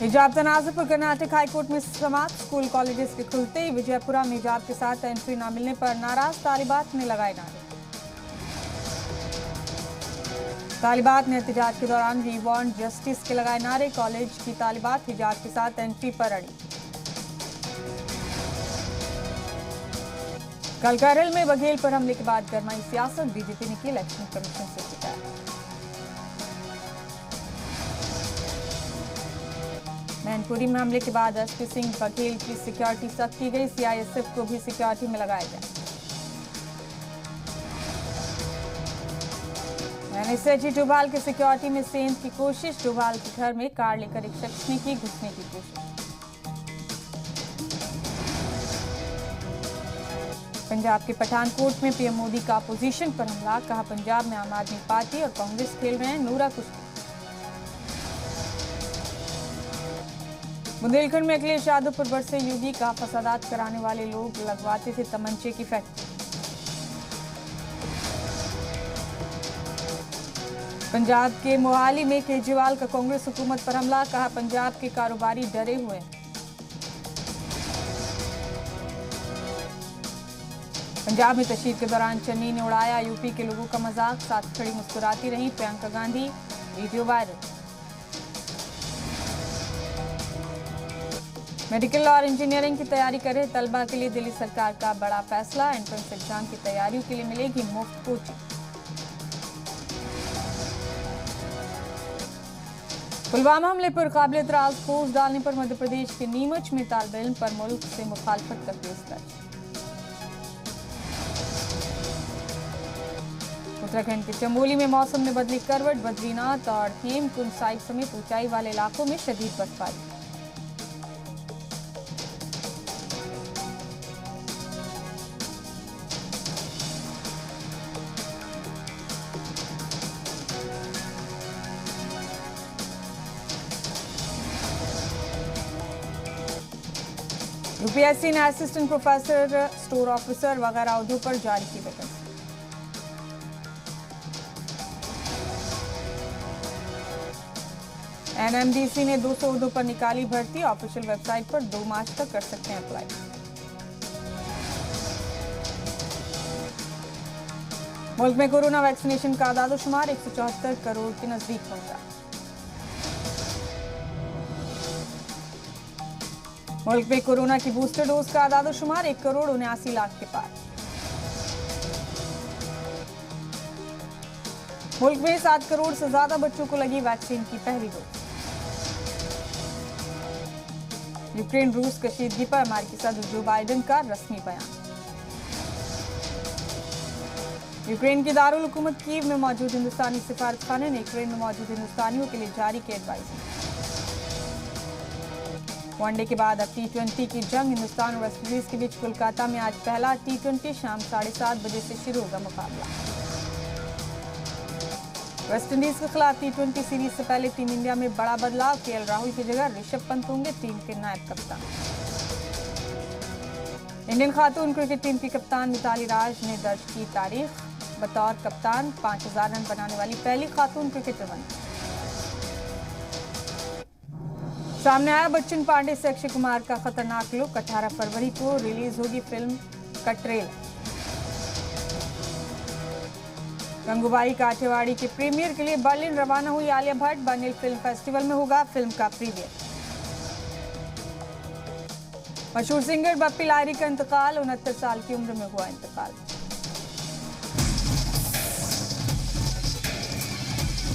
हिजाब तनाज़ुर पर कर्नाटक हाईकोर्ट में समाअत। स्कूल कॉलेजेस के खुलते ही विजयपुरा में हिजाब के साथ एंट्री न मिलने पर नाराज तालिबात ने लगाए नारे। तालिबात ने एहतजाज के दौरान वी वांट जस्टिस के लगाए नारे। कॉलेज की तालिबात हिजाब के साथ एंट्री पर अड़ी। कल केरल में बघेल पर हमले के बाद गरमाई सियासत। बीजेपी ने की इलेक्शन कमीशन से शिकायत। मैनपुरी में हमले के बाद एसपी सिंह बघेल की सिक्योरिटी सख्त की गई। सीआईएसएफ को भी सिक्योरिटी में लगाया गया। एनएसएजी डोभाल के सिक्योरिटी में सेंध की कोशिश। डोभाल के घर में कार लेकर एक शख्स ने की घुसने की कोशिश। पंजाब के पठानकोट में पीएम मोदी का अपोजिशन पर हमला। कहा पंजाब में आम आदमी पार्टी और कांग्रेस खेल रहे हैं नूरा कुश्ती। बुंदेलखंड में अखिलेश यादव पर बरसे यूगी। का फसादात कराने वाले लोग लगवाते थे तमंचे की फैक्ट्री। पंजाब के मोहाली में केजरीवाल का कांग्रेस हुकूमत पर हमला। कहा पंजाब के कारोबारी डरे हुए हैं। पंजाब में तशरीफ के दौरान चन्नी ने उड़ाया यूपी के लोगों का मजाक। साथ खड़ी मुस्कुराती रही Priyanka Gandhi. Video viral. Medical और इंजीनियरिंग की तैयारी कर रहे तलबा के लिए दिल्ली सरकार का बड़ा फैसला। एंट्रेंस एग्जाम की तैयारियों के लिए मिलेगी मुफ्त कोचिंग। पुलवामा हमले पर काबिल एतराज पोस्ट डालने पर मध्य प्रदेश के नीमच में तालिब इल्म पर मुल्क से मुखालफत का केस दर्ज। उत्तराखंड के चमोली में मौसम ने बदली करवट। बद्रीनाथ और हेमकुंड साइट समेत ऊंचाई वाले इलाकों में शदीद बर्फबारी। यूपीएससी ने असिस्टेंट प्रोफेसर, स्टोर ऑफिसर वगैरह अहदों पर जारी की वैकेंसी। एनएमडीसी ने 200 अहदों पर निकाली भर्ती। ऑफिशियल वेबसाइट पर 2 मार्च तक कर सकते हैं अप्लाई। मुल्क में कोरोना वैक्सीनेशन का आदादोशुमार 174 करोड़ के नजदीक पहुंचा। मुल्क में कोरोना की बूस्टर डोज का आदादोशुमार 1,79,00,000 के पार। मुल्क में 7 करोड़ से ज्यादा बच्चों को लगी वैक्सीन की पहली डोज। यूक्रेन रूस कशीदगी पर अमेरिकी सदर जो बाइडेन का रस्मी बयान। यूक्रेन की दारुल हुकूमत कीव में मौजूद हिंदुस्तानी सिफारतखाने ने यूक्रेन में मौजूद हिंदुस्तानियों के लिए जारी की एडवाइजरी। वनडे के बाद अब T20 की जंग। हिंदुस्तान और वेस्टइंडीज के बीच कोलकाता में आज पहला T20 शाम 7:30 बजे से शुरू होगा मुकाबला। वेस्टइंडीज के खिलाफ T20 सीरीज से पहले टीम इंडिया में बड़ा बदलाव। केएल राहुल की जगह ऋषभ पंत होंगे टीम के नायब कप्तान। इंडियन खातून क्रिकेट टीम की कप्तान मिताली राज ने दर्ज की तारीख। बतौर कप्तान 5000 रन बनाने वाली पहली खातून क्रिकेटर बनी। सामने आया बच्चन पांडे से अक्षय कुमार का खतरनाक लुक। 18 फरवरी को रिलीज होगी फिल्म का ट्रेलर। गंगूबाई काठियावाड़ी के प्रीमियर के लिए बर्लिन रवाना हुई Alia Bhatt. Berlin film festival में होगा फिल्म का प्रीमियर। मशहूर सिंगर बप्पी लाहिरी का इंतकाल। 69 साल की उम्र में हुआ इंतकाल।